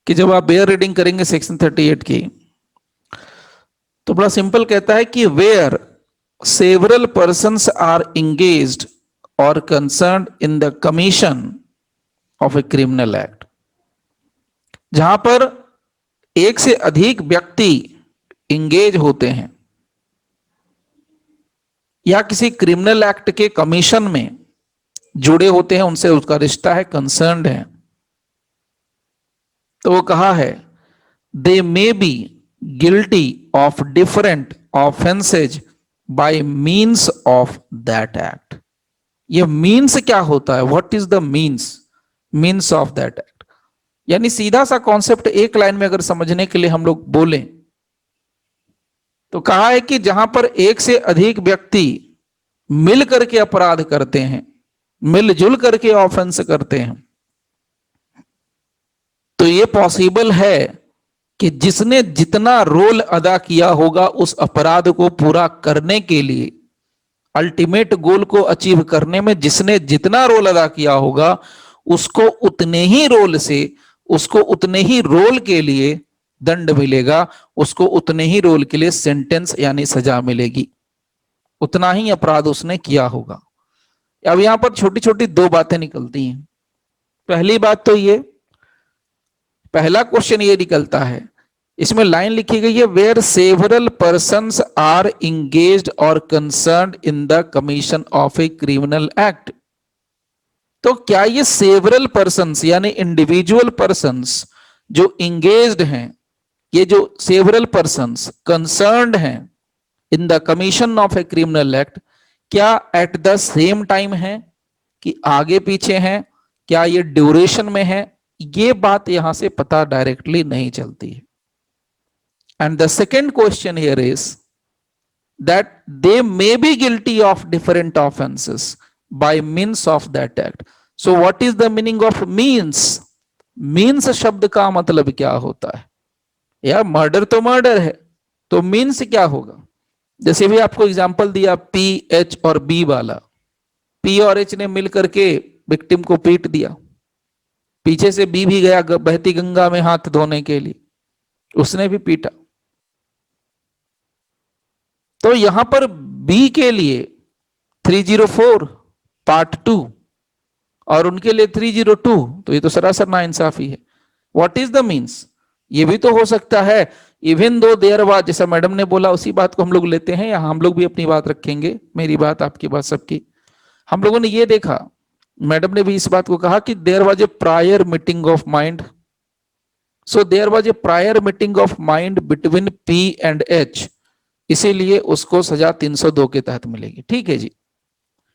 कि जब आप बेयर रीडिंग करेंगे सेक्शन 38 की, तो बड़ा सिंपल कहता है कि where several persons are engaged और concerned in the commission of a criminal act, जहां पर एक से अधिक व्यक्ति इंगेज होते हैं या किसी क्रिमिनल एक्ट के कमीशन में जुड़े होते हैं, उनसे उसका रिश्ता है, कंसर्न्ड है, तो वो कहा है they may be guilty of different offences by means of that act. ये मीन्स क्या होता है, what is the means of that act, यानी सीधा सा कॉन्सेप्ट एक लाइन में अगर समझने के लिए हम लोग बोलें तो कहा है कि जहां पर एक से अधिक व्यक्ति मिल करके अपराध करते हैं, मिलजुल करके ऑफेंस करते हैं, तो ये पॉसिबल है कि जिसने जितना रोल अदा किया होगा उस अपराध को पूरा करने के लिए, अल्टीमेट गोल को अचीव करने में जिसने जितना रोल अदा किया होगा उसको उतने ही रोल से, उसको उतने ही रोल के लिए दंड मिलेगा, उसको उतने ही रोल के लिए सेंटेंस यानी सजा मिलेगी, उतना ही अपराध उसने किया होगा। अब यहां पर छोटी छोटी दो बातें निकलती हैं। पहली बात तो ये, पहला क्वेश्चन ये निकलता है, इसमें लाइन लिखी गई है where several persons are engaged और concerned in the commission of a criminal act. तो क्या ये सेवरल पर्सन्स यानी इंडिविजुअल पर्सन्स जो इंगेज्ड हैं, ये जो सेवरल पर्सन्स कंसर्न्ड हैं in the commission of a criminal act, क्या एट द सेम टाइम है कि आगे पीछे हैं, क्या ये ड्यूरेशन में है, ये बात यहां से पता डायरेक्टली नहीं चलती है। And the second question here is that they may be guilty of different offences bye means of that act. So what is the meaning of means? Means शब्द का मतलब क्या होता है? यार मर्डर तो मर्डर है, तो मीन्स क्या होगा? जैसे भी आपको एग्जांपल दिया पी एच और बी वाला, पी और एच ने मिलकर के विक्टिम को पीट दिया, पीछे से बी भी गया बहती गंगा में हाथ धोने के लिए, उसने भी पीटा। तो यहां पर बी के लिए 304 पार्ट 2 और उनके लिए 302, तो ये तो सरासर नाइंसाफी है। What is the means? ये भी तो हो सकता है इवन दो देयर वाज, जैसा मैडम ने बोला उसी बात को हम लोग लेते हैं, यहां हम लोग भी अपनी बात रखेंगे, मेरी बात आपकी बात सबकी। हम लोगों ने ये देखा, मैडम ने भी इस बात को कहा कि there was a prior meeting of mind, so there was a prior meeting of mind between P and H, इसीलिए उसको सजा 302 के तहत मिलेगी। ठीक है जी,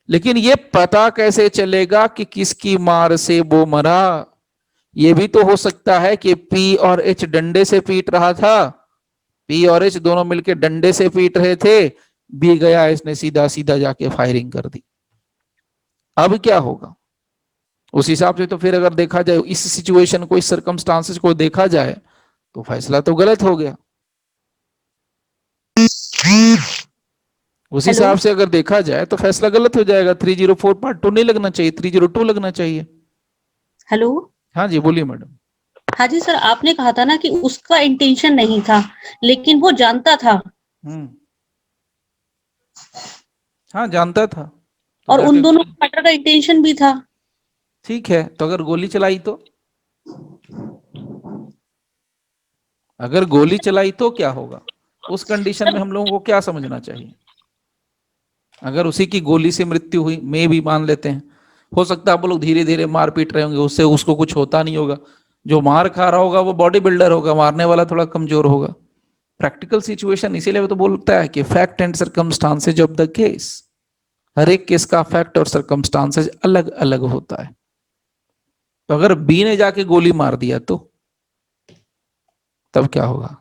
लेकिन ये पता कैसे चलेगा कि किसकी मार से वो मरा? ये भी तो हो सकता है कि पी और एच डंडे से पीट रहा था, पी और एच दोनों मिलकर डंडे से पीट रहे थे, बी गया इसने सीधा सीधा जाके फायरिंग कर दी। अब क्या होगा? उस हिसाब से तो फिर अगर देखा जाए इस सिचुएशन को, इस सर्कमस्टांसेस को देखा जाए तो फैसला तो गलत हो गया। उस हिसाब से अगर देखा जाए तो फैसला गलत हो जाएगा। 304 पार्ट 2 नहीं लगना चाहिए, 302 लगना चाहिए। हेलो, हाँ जी बोलिए मैडम। हाँ जी सर, आपने कहा था ना कि उसका इंटेंशन नहीं था लेकिन वो जानता था। हाँ जानता था तो और उन दोनों का मर्डर का इंटेंशन भी था। ठीक है, तो अगर गोली चलाई तो, अगर गोली चलाई तो क्या होगा? उस कंडीशन में हम लोगों को क्या समझना चाहिए? अगर उसी की गोली से मृत्यु हुई, मैं भी मान लेते हैं, हो सकता है आप लोग धीरे धीरे मार पीट रहे होंगे, उससे उसको कुछ होता नहीं होगा, जो मार खा रहा होगा वो बॉडी बिल्डर होगा, मारने वाला थोड़ा कमजोर होगा। प्रैक्टिकल सिचुएशन इसीलिए तो बोलता है कि fact and circumstances of the case, हर एक केस का फैक्ट और सर्कमस्टांसेज अलग अलग होता है। तो अगर बी ने जाके गोली मार दिया तो तब क्या होगा?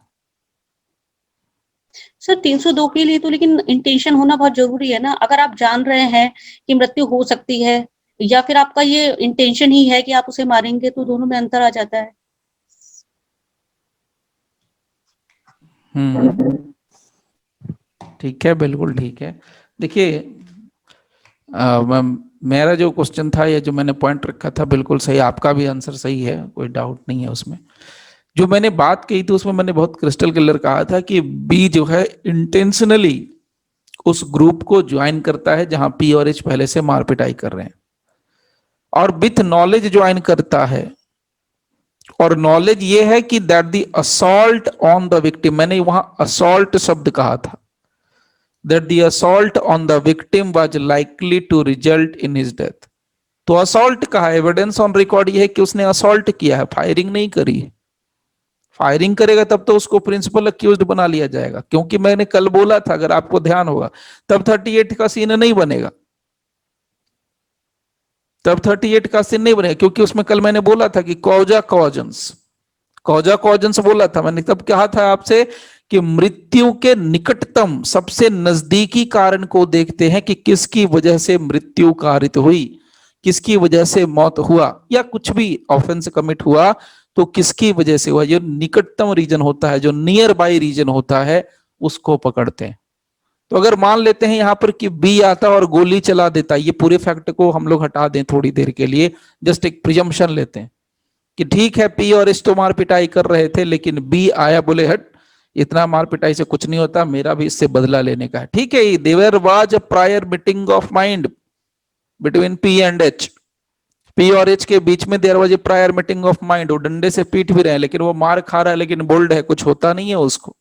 सर 302 के लिए तो लेकिन इंटेंशन होना बहुत जरूरी है ना। अगर आप जान रहे हैं कि मृत्यु हो सकती है या फिर आपका ये इंटेंशन ही है कि आप उसे मारेंगे, तो दोनों में अंतर आ जाता है। ठीक है, बिल्कुल ठीक है। देखिए मेरा जो क्वेश्चन था या जो मैंने पॉइंट रखा था बिल्कुल सही, आपका भी आंसर सही है, कोई डाउट नहीं है उसमें। जो मैंने बात कही थी उसमें मैंने बहुत क्रिस्टल क्लियर कहा था कि बी जो है इंटेंशनली उस ग्रुप को ज्वाइन करता है जहां पी और एच पहले से मार पिटाई कर रहे हैं, और विथ नॉलेज ज्वाइन करता है। और नॉलेज ये है कि that the assault on the victim, मैंने वहां असॉल्ट शब्द कहा था, that the assault on the victim was likely to result in his death. तो असॉल्ट कहा, एविडेंस ऑन रिकॉर्ड ये है कि उसने असॉल्ट किया है, फायरिंग नहीं करी है। फायरिंग करेगा तब तो उसको प्रिंसिपल अक्यूज्ड बना लिया जाएगा, क्योंकि मैंने कल बोला था, अगर आपको ध्यान होगा, तब 38 का सीन नहीं बनेगा, तब 38 का सीन नहीं बनेगा, क्योंकि उसमें कल मैंने बोला था कि कौजा कॉजन्स बोला था मैंने, तब कहा था आपसे कि मृत्यु के निकटतम सबसे नजदीकी कारण को देखते हैं कि किसकी वजह से मृत्यु कारित हुई, किसकी वजह से मौत हुआ, या कुछ भी ऑफेंस कमिट हुआ तो किसकी वजह से हुआ। जो निकटतम रीजन होता है, जो नियर बाई रीजन होता है, उसको पकड़ते हैं। तो अगर मान लेते हैं यहां पर कि बी आता और गोली चला देता, ये पूरे फैक्ट को हम लोग हटा दें थोड़ी देर के लिए, जस्ट एक प्रिजम्पशन लेते हैं कि ठीक है पी और एच तो मार पिटाई कर रहे थे, लेकिन बी आया, बोले हट इतना मार पिटाई से कुछ नहीं होता, मेरा भी इससे बदला लेने का है। ठीक है, there was a prior meeting of mind between P and H, P और एच के बीच में there was a prior meeting of mind. वो डंडे से पीट भी रहे हैं, लेकिन वो मार खा रहा है, लेकिन बोल्ड है, कुछ होता नहीं है उसको।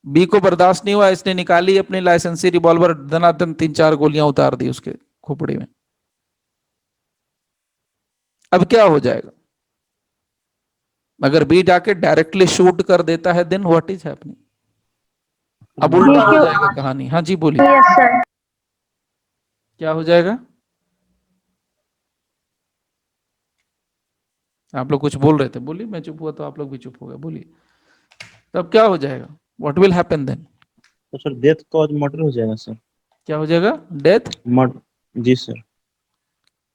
बी को बर्दाश्त नहीं हुआ, इसने निकाली अपनी लाइसेंसी रिवॉल्वर, धनाधन 3-4 गोलियां उतार दी उसके खोपड़ी में। अब क्या हो जाएगा? अगर बी जाके डायरेक्टली शूट कर देता है, देन व्हाट इज हैपनिंग? अब उल्टा हो जाएगा कहानी। हाँ जी बोलिए। Yes sir. क्या हो जाएगा? आप लोग कुछ बोल रहे थे, बोलिए। मैं चुप हुआ तो आप लोग भी चुप हो गए, बोलिए। तब क्या हो जाएगा? What will happen then? तो सर डेथ कॉज मर्डर हो जाएगा सर। क्या हो जाएगा? डेथ? मर्डर जी सर।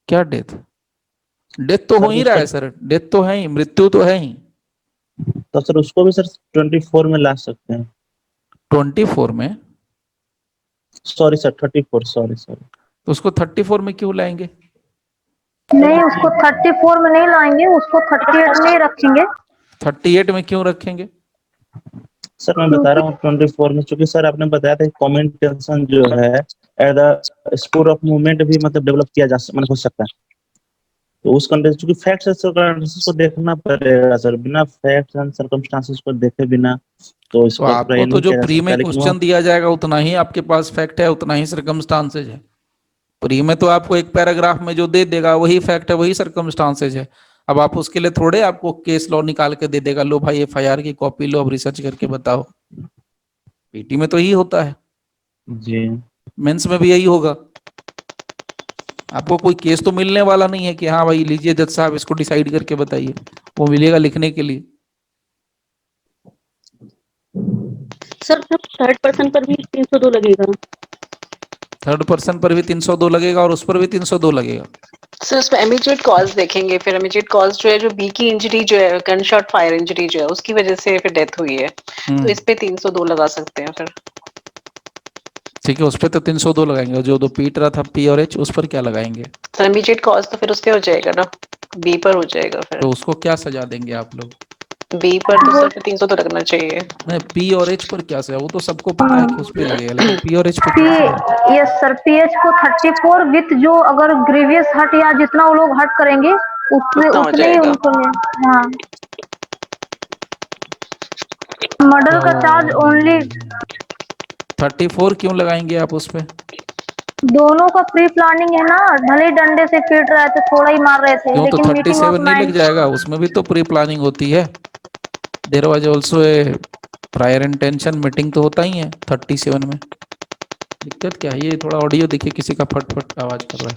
क्या डेथ? डेथ तो हो ही रहा है सर, डेथ तो है ही, मृत्यु तो है ही। तो सर उसको भी सर 24 में ला सकते हैं। 24 में? Sorry sir 34, sorry sorry. तो उसको 34 में क्यों लाएंगे? नहीं, उसको 34 में नहीं लाएंगे, उसको 38 में ही रखेंगे। 38 में क्यों रखेंगे? सर मैं बता रहा हूँ 24 में, क्योंकि सर आपने बताया था कमेंट टेंशन जो है at the spore of movement भी मतलब डेवलप किया जा मतलब हो सकता है। तो उस कंडीशन, क्योंकि फैक्ट्स और सर्कमस्टांसेस को देखना पड़ेगा सर, बिना फैक्ट्स एंड सर्कमस्टांसेस को देखे बिना तो तो इसको आपको तो जो किया जा प्री सकता में है। लेकिन क्वेश्चन दिया जाएगा उतना ही आपके पास फैक्ट है, उतना ही सर्कमस्टांसेज है। प्री में तो आपको एक पैराग्राफ में जो दे देगा वही फैक्ट है, वही सर्कमस्टांसेज है। अब आप उसके लिए थोड़े आपको केस लॉ निकाल के दे देगा, लो भाई एफआईआर की कॉपी लो, अब रिसर्च करके बताओ। पीटी में तो यही होता है, जी मेंस में भी यही होगा। आपको कोई केस तो मिलने वाला नहीं है कि हाँ भाई लीजिए जज साहब इसको डिसाइड करके बताइए, वो मिलेगा लिखने के लिए। सर थर्ड पर्सन पर भी 302 लगेगा। थर्ड पर्सन पर भी 302 लगेगा और उस पर भी 302 लगेगा। सर उसमें इमीडिएट कॉज देखेंगे, फिर इमीडिएट कॉज जो है, जो बी की इंजरी जो है, गन शॉट फायर इंजरी जो है, उसकी वजह से फिर डेथ हुई है, तो इस पे 302 लगा सकते हैं फिर। ठीक है, उस पर तो 302 लगाएंगे, जो दो पीट रहा था पी और एच, उस पर क्या लगाएंगे? सर इमीडिएट कॉज तो फिर उस पे हो जाएगा ना, बी पर हो जाएगा फिर। तो उसको क्या सजा देंगे आप लोग? बी पर तो सर 300 तो लगना चाहिए। नहीं, पी और एच पर क्या सजा? वो तो सबको पता है कि उस पे लगेगा, लेकिन पी और एच पे क्या सजा? यस सर, पीएच को 34 विथ जो अगर ग्रीवियस हर्ट या जितना वो लोग हर्ट करेंगे उतने उतना हो उतने ही जाएगा। उनको हाँ। मर्डर का चार्ज ओनली 34 क्यों लगाएंगे आप उस पे? दोनों का प्री प्लानिंग है ना, भले ही डंडे से पीट रहे थे, थोड़ा ही मार रहे थे, क्यों, तो लेकिन मीटिंग 37 ऑफ नहीं लग माइंड। जाएगा? उसमें भी तो प्री प्लानिंग होती है। There was also a prior intention, meeting तो होता ही है 37 में। दिक्कत क्या है? ये थोड़ा ऑडियो देखिए, किसी का फट फट आवाज कर रहा है।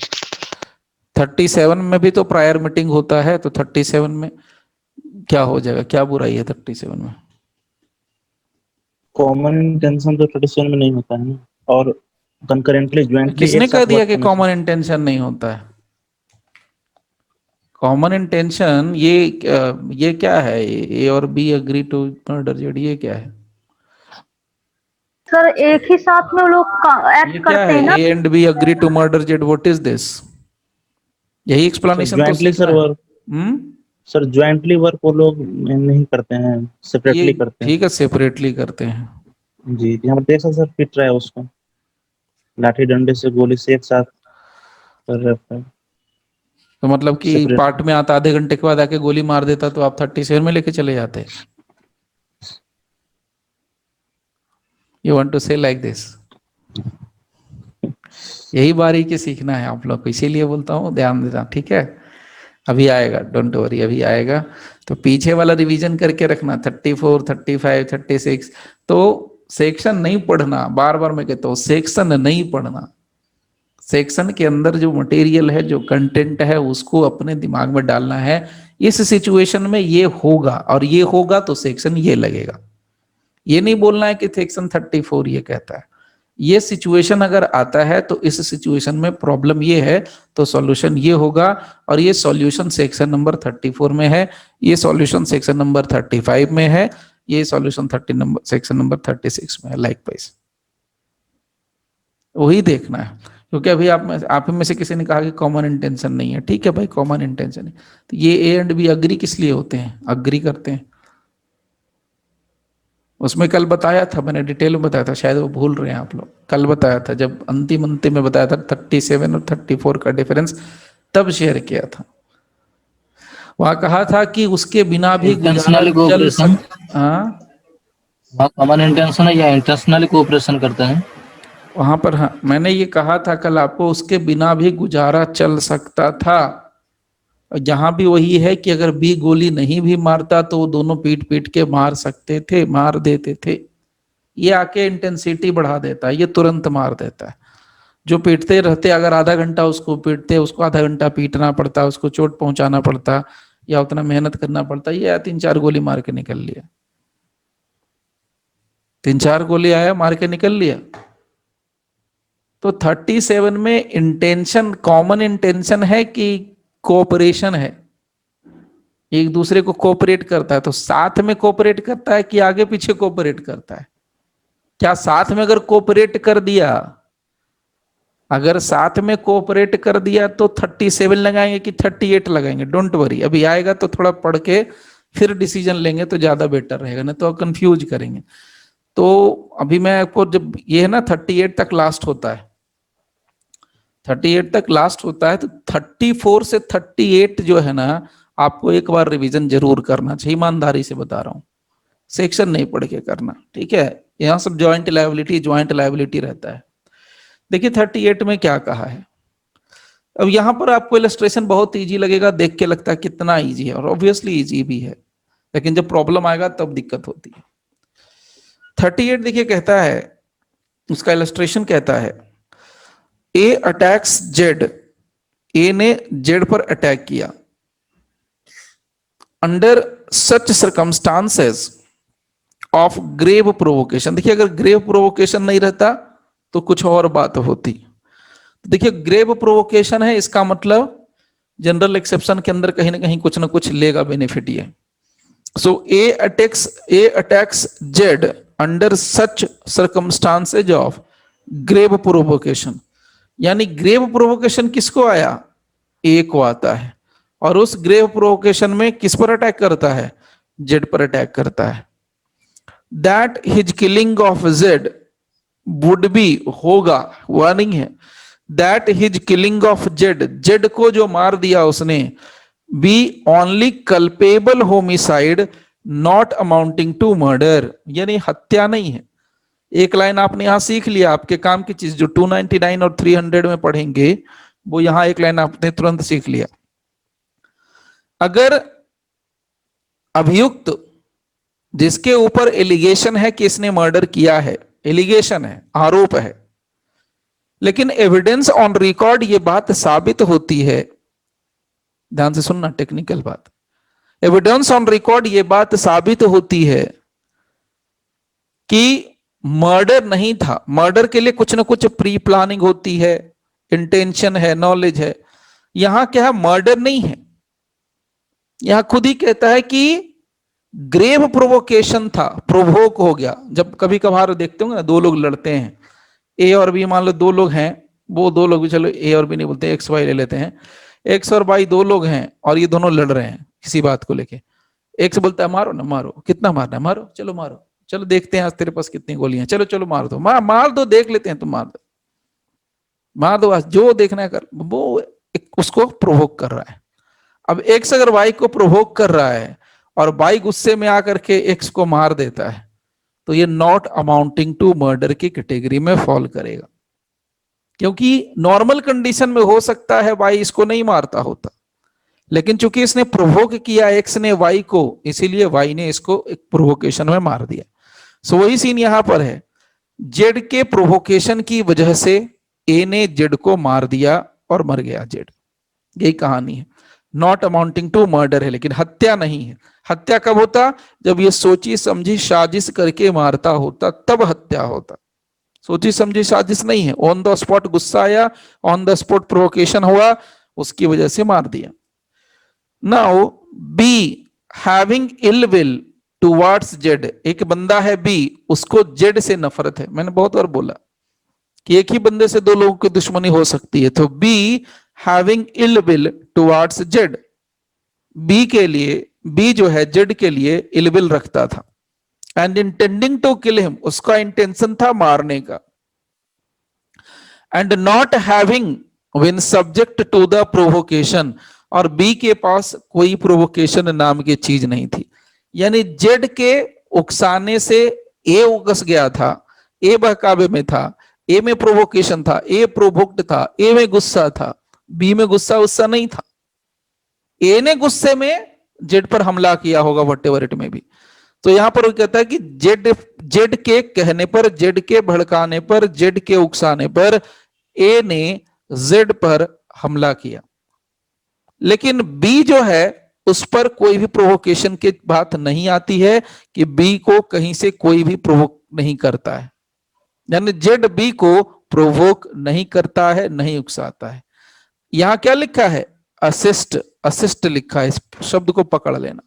37 में भी तो प्रायर मीटिंग होता है, तो 37 में क्या हो जाएगा? क्या बुराई है 37 में? कॉमन इंटेंशन तो 37 में नहीं होता है ना, और कंकरेंटली ज्वाइंटली किसने एक कह साथ दिया वर्क कि करने से। कॉमन इंटेंशन नहीं होता है? कॉमन इंटेंशन ये क्या है? ए और B agree to murder Z, ये क्या है? सर एक ही साथ में वो लोग ये एक्ट क्या करते है? हैं ना। A and B agree to murder Z, what is this? यही सर एक्सप्लेनेशन तो ज्वाइंटली सीखना सर है। वर्क, सर ज्वाइंटली वर्क वो लोग नहीं करते हैं, ये सेपरेटली करते हैं। ठीक है, सेपरेटली करते हैं। जी यहाँ पर देख सकते सर, पिट रहा है उसको लाठी डंडे से, गोली से एक साथ कर रहा है। तो मतलब कि सेपरेट। पार्ट में आता आधे घंटे के बाद आके गोली मार देता तो आप 37 में लेके चले जाते। यू वांट टू से लाइक दिस? यही बारीकी सीखना है आप लोग को, इसीलिए बोलता हूँ ध्यान देना, ठीक है? अभी आएगा, डोंट वरी, अभी आएगा। तो पीछे वाला रिवीजन करके रखना, 34, 35, 36। तो सेक्शन नहीं पढ़ना, बार बार मैं कहता हूँ सेक्शन नहीं पढ़ना। सेक्शन के अंदर जो मटेरियल है, जो कंटेंट है, उसको अपने दिमाग में डालना है। इस सिचुएशन में ये होगा और ये होगा तो सेक्शन ये लगेगा। ये नहीं बोलना है कि सेक्शन 34 ये कहता है। ये सिचुएशन अगर आता है तो इस सिचुएशन में प्रॉब्लम ये है तो सॉल्यूशन ये होगा, और ये सॉल्यूशन सेक्शन नंबर 34 में है, ये सॉल्यूशन सेक्शन नंबर 35 में है, ये सॉल्यूशन सेक्शन नंबर 36 में है। लाइकवाइज वही देखना है, क्योंकि अभी आप में से किसी ने कहा कि कॉमन इंटेंशन नहीं है। ठीक है भाई, कॉमन इंटेंशन है तो ये ए एंड बी अग्री किस लिए होते हैं? अग्री करते हैं। उसमें कल बताया था, मैंने डिटेल में बताया था, शायद वो भूल रहे हैं आप लोग। कल बताया था जब अंतिम में बताया था 37 और 34 का डिफरेंस, तब शेयर किया था। वहां कहा था कि उसके बिना भी इंटेंशनली कोऑपरेशन, कॉमन इंटेंशन है या इंटेंशनली कोऑपरेशन करते हैं वहां पर। हाँ, मैंने ये कहा था कल आपको, उसके बिना भी गुजारा चल सकता था। यहाँ भी वही है कि अगर बी गोली नहीं भी मारता तो वो दोनों पीट पीट के मार सकते थे, मार देते थे। ये आके इंटेंसिटी बढ़ा देता है, ये तुरंत मार देता है। जो पीटते रहते, अगर आधा घंटा उसको पीटते, उसको आधा घंटा पीटना पड़ता, उसको चोट पहुंचाना पड़ता, या उतना मेहनत करना पड़ता, ये 3-4 गोली मार के निकल लिया। 3-4 गोली आया, मार के निकल लिया। तो 37 में इंटेंशन कॉमन इंटेंशन है कि कोऑपरेशन है? एक दूसरे को कोऑपरेट करता है, तो साथ में कोऑपरेट करता है कि आगे पीछे कोऑपरेट करता है? क्या साथ में अगर कोऑपरेट कर दिया, अगर साथ में कोऑपरेट कर दिया तो 37 लगाएंगे कि 38 लगाएंगे? डोंट वरी, अभी आएगा तो थोड़ा पढ़ के फिर डिसीजन लेंगे तो ज्यादा बेटर रहेगा, नहीं तो कंफ्यूज करेंगे। तो अभी मैं आपको, जब ये है ना 38 तक लास्ट होता है, 38 तक लास्ट होता है, तो 34 से 38 जो है ना, आपको एक बार रिवीजन जरूर करना चाहिए। ईमानदारी से बता रहा हूं, सेक्शन नहीं पढ़ के करना, ठीक है? यहां सब ज्वाइंट लायबिलिटी रहता है। देखिए 38 में क्या कहा है। अब यहां पर आपको इलस्ट्रेशन बहुत इजी लगेगा, देख के लगता है कितना इजी है, और ऑब्वियसली इजी भी है, लेकिन जब प्रॉब्लम आएगा तब दिक्कत होती है। 38 देखिए कहता है, उसका इलस्ट्रेशन कहता है, ए अटैक्स जेड, ए ने जेड पर अटैक किया, under such circumstances of grave provocation. देखिए अगर ग्रेव प्रोवोकेशन नहीं रहता तो कुछ और बात होती। देखिए ग्रेव प्रोवोकेशन है, इसका मतलब जनरल एक्सेप्शन के अंदर कहीं ना कहीं कुछ ना कुछ लेगा बेनिफिट ये। So A attacks Z under such circumstances of grave provocation, यानी ग्रेव प्रोवोकेशन किसको आया? ए को आता है, और उस ग्रेव प्रोवोकेशन में किस पर अटैक करता है? जेड पर अटैक करता है। That his killing of Z would be, होगा, वार्निंग है, that his killing of Z, Z को जो मार दिया उसने, B only culpable homicide not amounting to murder, यानी हत्या नहीं है। एक लाइन आपने यहां सीख लिया, आपके काम की चीज, जो 299 और 300 में पढ़ेंगे वो यहां एक लाइन आपने तुरंत सीख लिया। अगर अभियुक्त जिसके ऊपर एलिगेशन है कि इसने मर्डर किया है, एलिगेशन है, आरोप है, लेकिन एविडेंस ऑन रिकॉर्ड ये बात साबित होती है, ध्यान से सुनना टेक्निकल बात, एविडेंस ऑन रिकॉर्ड ये बात साबित होती है कि मर्डर नहीं था। मर्डर के लिए कुछ ना कुछ प्री प्लानिंग होती है, इंटेंशन है, नॉलेज है। यहां क्या है? मर्डर नहीं है, यहां खुद ही कहता है कि ग्रेव प्रोवोकेशन था, प्रोवोक हो गया। जब कभी कभार देखते होंगे ना, दो लोग लड़ते हैं, ए और बी, मान लो दो लोग हैं, वो दो लोग भी, चलो ए और बी नहीं बोलते, एक्स वाई ले लेते हैं, एक्स और वाई दो लोग हैं और ये दोनों लड़ रहे हैं, किसी बात को लेके। एक्स बोलता है मारो ना, मारो, कितना मारना है, मारो, चलो मारो, चलो देखते हैं आज तेरे पास कितनी गोलियां, चलो चलो मार दो, मार दो, देख लेते हैं, तुम मार दो, मार दो, आज जो देखना है कर। वो उसको प्रोवोक कर रहा है। अब एक्स अगर वाई को प्रोवोक कर रहा है और वाई गुस्से में आकर के एक्स को मार देता है, तो ये नॉट अमाउंटिंग टू मर्डर की कैटेगरी में फॉल करेगा, क्योंकि नॉर्मल कंडीशन में हो सकता है वाई इसको नहीं मारता होता, लेकिन चूंकि इसने प्रोवोक किया एक्स ने वाई को, इसीलिए वाई ने इसको एक प्रोवोकेशन में मार दिया। सो वही सीन यहां पर है, जेड के प्रोवोकेशन की वजह से ए ने जेड को मार दिया और मर गया जेड। यही कहानी है, नॉट अमाउंटिंग टू मर्डर है, लेकिन हत्या नहीं है। हत्या कब होता, जब ये सोची समझी साजिश करके मारता होता, तब हत्या होता। सोची समझी साजिश नहीं है, ऑन द स्पॉट गुस्सा आया, ऑन द स्पॉट प्रोवोकेशन हुआ, उसकी वजह से मार दिया। Now B having ill will towards Z, एक बंदा है बी, उसको जेड से नफरत है। मैंने बहुत बार बोला कि एक ही बंदे से दो लोगों की दुश्मनी हो सकती है। तो B having ill will towards Z, B के लिए, बी जो है जेड के लिए इल विल रखता था। And intending to kill him, उसका इंटेंशन था मारने का। And not having when subject to the provocation, और बी के पास कोई प्रोवोकेशन नाम की चीज नहीं थी। यानी जेड के उकसाने से ए उकस गया था, ए बहकावे में था, ए में प्रोवोकेशन था, ए प्रोवोक्ड था, ए में गुस्सा था, बी में गुस्सा नहीं था। ए ने गुस्से में जेड पर हमला किया होगा, व्हाटएवर इट में भी। तो यहां पर वो कहता है कि जेड के कहने पर, जेड के भड़काने पर, जेड के उकसाने पर ए ने जेड पर हमला किया, लेकिन बी जो है उस पर कोई भी प्रोवोकेशन की बात नहीं आती है कि बी को कहीं से कोई भी प्रोवोक नहीं करता है। यानी जेड बी को प्रोवोक नहीं करता है, नहीं उकसाता है। यहां क्या लिखा है, असिस्ट, असिस्ट लिखा है, इस शब्द को पकड़ लेना,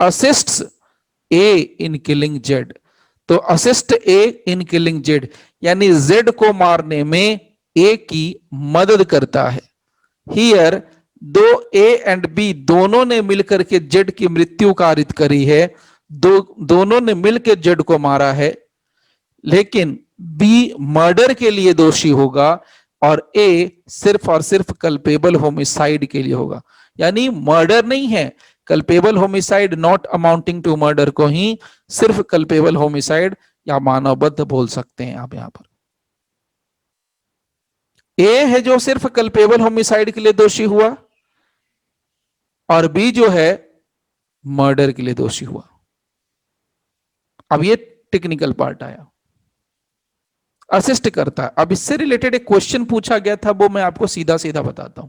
assists A in killing Z. तो assist A in killing Z, यानी जेड को मारने में ए की मदद करता है। हियर दो ए एंड बी दोनों ने मिलकर के जेड की मृत्यु कारित करी है, दोनों ने मिलकर जेड को मारा है, लेकिन बी मर्डर के लिए दोषी होगा और ए सिर्फ और सिर्फ कल्पेबल होमिसाइड के लिए होगा। यानी मर्डर नहीं है, culpable homicide not amounting to murder को ही सिर्फ कल्पेबल होमिसाइड या मानवबद्ध बोल सकते हैं आप। यहां पर ए है जो सिर्फ कल्पेबल होमिसाइड के लिए दोषी हुआ, और बी जो है मर्डर के लिए दोषी हुआ। अब ये टेक्निकल पार्ट आया, असिस्ट करता है। अब इससे रिलेटेड एक क्वेश्चन पूछा गया था, वो मैं आपको सीधा सीधा बताता हूं।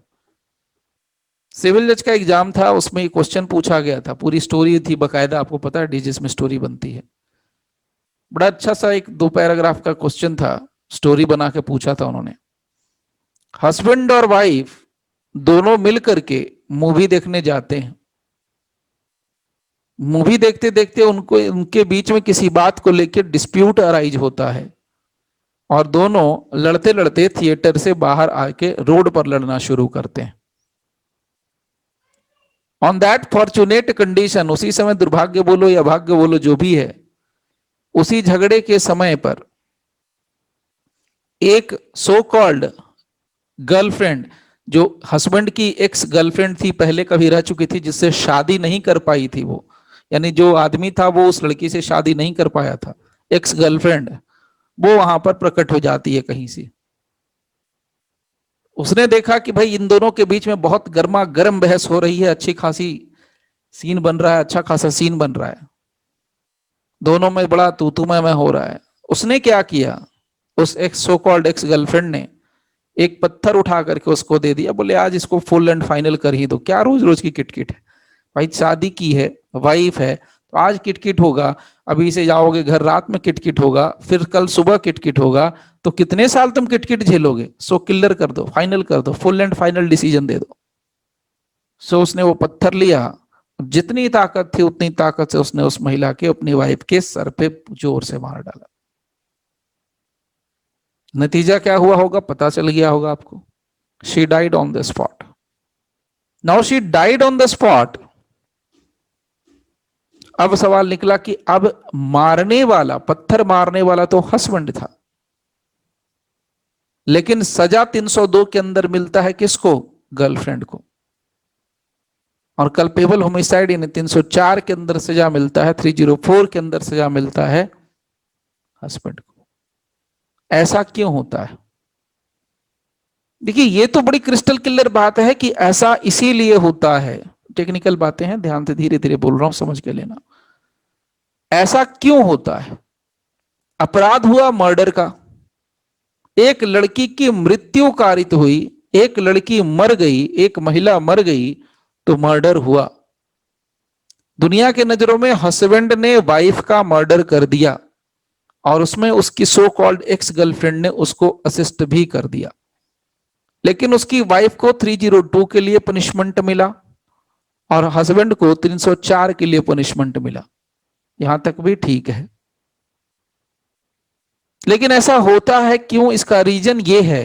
सिविल जज का एग्जाम था, उसमें क्वेश्चन पूछा गया था, पूरी स्टोरी थी बकायदा, आपको पता है डीजीएस में स्टोरी बनती है। बड़ा अच्छा सा एक 2 पैराग्राफ का क्वेश्चन था, स्टोरी बना के पूछा था उन्होंने। हस्बैंड और वाइफ दोनों मिलकर के मूवी देखने जाते हैं। मूवी देखते देखते उनको, उनके बीच में किसी बात को लेकर डिस्प्यूट अराइज होता है, और दोनों लड़ते लड़ते थिएटर से बाहर आके रोड पर लड़ना शुरू करते हैं। ऑन दैट फॉर्चुनेट कंडीशन, उसी समय दुर्भाग्य बोलो या भाग्य बोलो जो भी है, उसी झगड़े के समय पर एक सो कॉल्ड गर्लफ्रेंड, जो हस्बैंड की एक्स गर्लफ्रेंड थी, पहले कभी रह चुकी थी, जिससे शादी नहीं कर पाई थी वो, यानी जो आदमी था वो उस लड़की से शादी नहीं कर पाया था, एक्स गर्लफ्रेंड, वो वहां पर प्रकट हो जाती है कहीं से। उसने देखा कि भाई इन दोनों के बीच में बहुत गर्मा गर्म बहस हो रही है, अच्छी खासी सीन बन रहा है, अच्छा खासा सीन बन रहा है, दोनों में बड़ा तू मैं हो रहा है। उसने क्या किया, उस x so called ex girlfriend ने एक पत्थर उठा करके उसको दे दिया, बोले आज इसको फुल एंड फाइनल कर ही दो, क्या रोज रोज की किटकिट है, भाई शादी की है, वाइफ है, तो आज किटकिट होगा, अभी से जाओगे घर, रात में किटकिट होगा, फिर कल सुबह किटकिट होगा, तो कितने साल तुम किटकिट झेलोगे, सो किलर कर दो, फाइनल कर दो, फुल एंड फाइनल डिसीजन दे दो। सो उसने वो पत्थर लिया, जितनी ताकत थी उतनी ताकत से उसने उस महिला के, अपनी वाइफ के सर पे जोर से मार डाला। नतीजा क्या हुआ होगा पता चल गया होगा आपको, she died on the spot. Now she died on the spot, अब सवाल निकला कि अब मारने वाला, पत्थर मारने वाला तो हस्बैंड था, लेकिन सजा 302 के अंदर मिलता है किसको? गर्लफ्रेंड को। और कल्पेबल होमिसाइड इन 304 के अंदर सजा मिलता है, 304 के अंदर सजा मिलता है हस्बैंड को। ऐसा क्यों होता है? देखिए, ये तो बड़ी क्रिस्टल क्लियर बात है कि ऐसा इसीलिए होता है। टेक्निकल बातें हैं, ध्यान से धीरे धीरे बोल रहा हूं, समझ के लेना। ऐसा क्यों होता है? अपराध हुआ मर्डर का, एक लड़की की मृत्यु कारित हुई, एक लड़की मर गई, एक महिला मर गई, तो मर्डर हुआ। दुनिया के नजरों में हस्बैंड ने वाइफ का मर्डर कर दिया और उसमें उसकी सो कॉल्ड एक्स गर्लफ्रेंड ने उसको असिस्ट भी कर दिया, लेकिन उसकी वाइफ को 302 के लिए पनिशमेंट मिला और हस्बैंड को 304 के लिए पनिशमेंट मिला। यहां तक भी ठीक है, लेकिन ऐसा होता है क्यों? इसका रीजन ये है,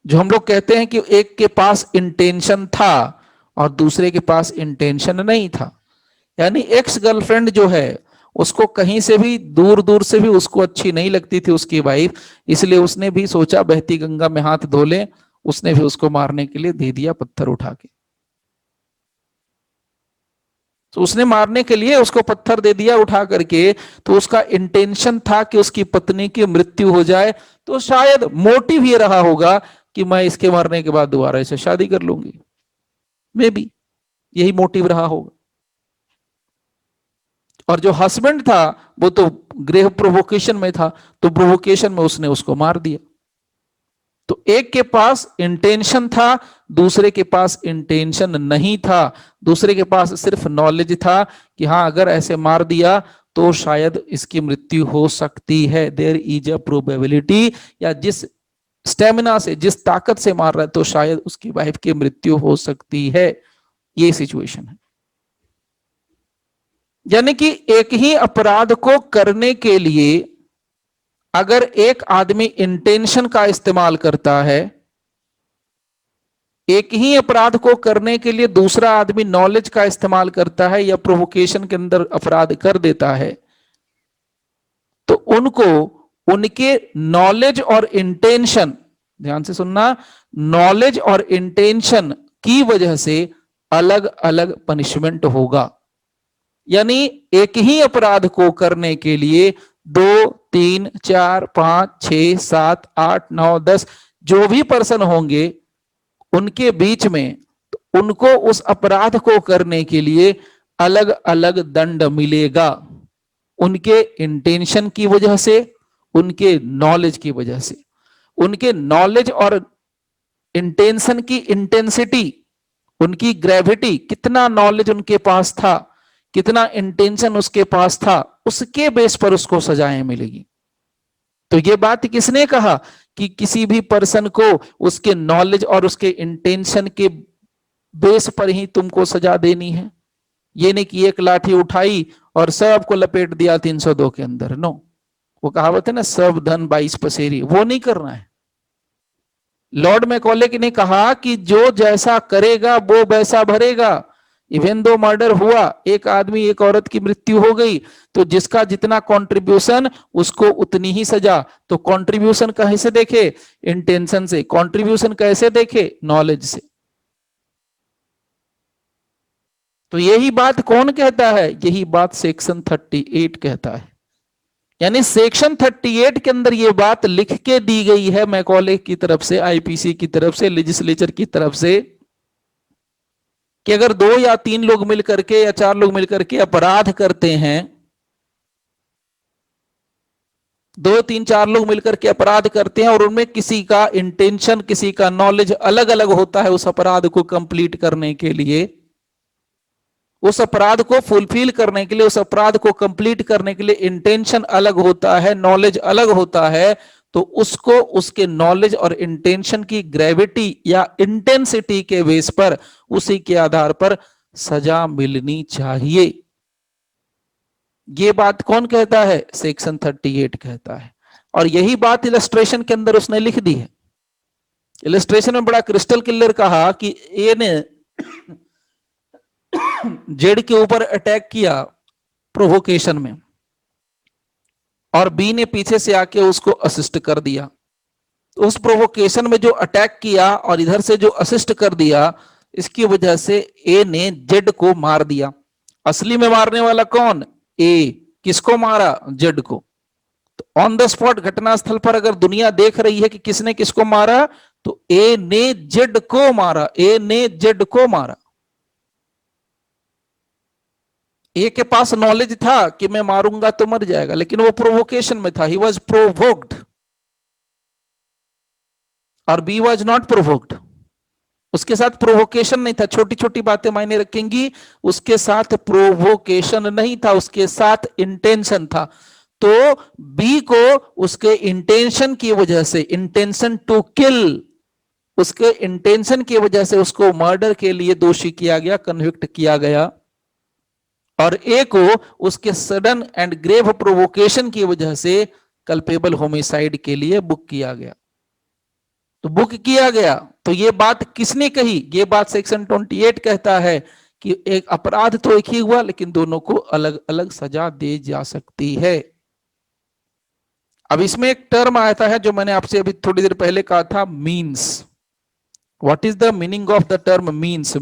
जो हम लोग कहते हैं कि एक के पास इंटेंशन था और दूसरे के पास इंटेंशन नहीं था। यानी एक्स गर्लफ्रेंड जो है उसको कहीं से भी, दूर दूर से भी उसको अच्छी नहीं लगती थी उसकी वाइफ, इसलिए उसने भी सोचा बहती गंगा में हाथ धो ले, उसने भी उसको मारने के लिए दे दिया पत्थर उठा के। तो उसने मारने के लिए उसको पत्थर दे दिया उठा करके, तो उसका इंटेंशन था कि उसकी पत्नी की मृत्यु हो जाए। तो शायद मोटिव ये रहा होगा कि मैं इसके मरने के बाद दोबारा इसे शादी कर लूंगी, मे बी यही मोटिव रहा होगा। और जो हस्बैंड था वो तो गृह प्रोवोकेशन में था, तो प्रोवोकेशन में उसने उसको मार दिया। तो एक के पास इंटेंशन था, दूसरे के पास इंटेंशन नहीं था, दूसरे के पास सिर्फ नॉलेज था कि हाँ अगर ऐसे मार दिया तो शायद इसकी मृत्यु हो सकती है, देयर इज अ प्रोबेबिलिटी, या जिस स्टेमिना से, जिस ताकत से मार रहा है तो शायद उसकी वाइफ की मृत्यु हो सकती है। ये सिचुएशन है। यानी कि एक ही अपराध को करने के लिए अगर एक आदमी इंटेंशन का इस्तेमाल करता है, एक ही अपराध को करने के लिए दूसरा आदमी नॉलेज का इस्तेमाल करता है या प्रोवोकेशन के अंदर अपराध कर देता है, तो उनको उनके नॉलेज और इंटेंशन, ध्यान से सुनना, नॉलेज और इंटेंशन की वजह से अलग अलग पनिशमेंट होगा। यानी एक ही अपराध को करने के लिए 2, 3, 4, 5, 6, 7, 8, 9, 10 जो भी पर्सन होंगे उनके बीच में, तो उनको उस अपराध को करने के लिए अलग अलग दंड मिलेगा, उनके इंटेंशन की वजह से, उनके नॉलेज की वजह से। उनके नॉलेज और इंटेंशन की इंटेंसिटी, उनकी ग्रेविटी, कितना नॉलेज उनके पास था, कितना इंटेंशन उसके पास था, उसके बेस पर उसको सजाएं मिलेगी। तो ये बात किसने कहा कि किसी भी पर्सन को उसके नॉलेज और उसके इंटेंशन के बेस पर ही तुमको सजा देनी है? ये नहीं कि एक लाठी उठाई और सबको लपेट दिया 302 के अंदर। नो, वो कहावत है ना, सब धन 22 पसेरी, वो नहीं करना है। लॉर्ड मैकॉले ने कहा कि जो जैसा करेगा वो वैसा भरेगा। इवन दो मर्डर हुआ, एक आदमी एक औरत की मृत्यु हो गई, तो जिसका जितना कंट्रीब्यूशन उसको उतनी ही सजा। तो कंट्रीब्यूशन कैसे देखे? इंटेंशन से। कंट्रीब्यूशन कैसे देखे? नॉलेज से। तो यही बात कौन कहता है? यही बात सेक्शन 38 कहता है। यानी सेक्शन 38 के अंदर यह बात लिख के दी गई है मैकॉले की तरफ से, आईपीसी की तरफ से, लेजिस्लेचर की तरफ से, कि अगर 2 या 3 लोग मिलकर के या 4 लोग मिलकर के अपराध करते हैं, 2, 3, 4 लोग मिलकर के अपराध करते हैं और उनमें किसी का इंटेंशन, किसी का नॉलेज अलग अलग होता है उस अपराध को कंप्लीट करने के लिए, उस अपराध को फुलफिल करने के लिए, उस अपराध को कंप्लीट करने के लिए इंटेंशन अलग होता है, नॉलेज अलग होता है, तो उसको उसके नॉलेज और इंटेंशन की ग्रेविटी या इंटेंसिटी के बेस पर, उसी के आधार पर सजा मिलनी चाहिए। ये बात कौन कहता है? सेक्शन 38 कहता है। और यही बात इलस्ट्रेशन के अंदर उसने लिख दी है। इलस्ट्रेशन में बड़ा क्रिस्टल क्लियर कहा कि ए ने जेड के ऊपर अटैक किया प्रोवोकेशन में, और बी ने पीछे से आके उसको असिस्ट कर दिया। तो उस प्रोवोकेशन में जो अटैक किया और इधर से जो असिस्ट कर दिया, इसकी वजह से ए ने जेड को मार दिया। असली में मारने वाला कौन? ए। किसको मारा? जेड को। तो ऑन द स्पॉट घटनास्थल पर अगर दुनिया देख रही है कि किसने किसको मारा, तो ए ने जेड को मारा, ए ने जेड को मारा। ए के पास नॉलेज था कि मैं मारूंगा तो मर जाएगा, लेकिन वो प्रोवोकेशन में था, ही वॉज प्रोवोक्ड, और बी वॉज नॉट प्रोवोक्ड। उसके साथ प्रोवोकेशन नहीं था। छोटी छोटी बातें मायने रखेंगी, उसके साथ प्रोवोकेशन नहीं था, उसके साथ इंटेंशन था। तो बी को उसके इंटेंशन की वजह से, इंटेंशन टू किल, उसके इंटेंशन की वजह से उसको मर्डर के लिए दोषी किया गया, कन्विक्ट किया गया। और ए को उसके सडन एंड ग्रेव प्रोवोकेशन की वजह से कल्पेबल होमिसाइड के लिए बुक किया गया। तो बुक किया गया, तो ये बात किसने कही? ये बात सेक्शन 28 कहता है कि एक अपराध तो एक ही हुआ, लेकिन दोनों को अलग अलग सजा दी जा सकती है। अब इसमें एक टर्म आता है जो मैंने आपसे अभी थोड़ी देर पहले कहा था, means. What is the meaning of the term means?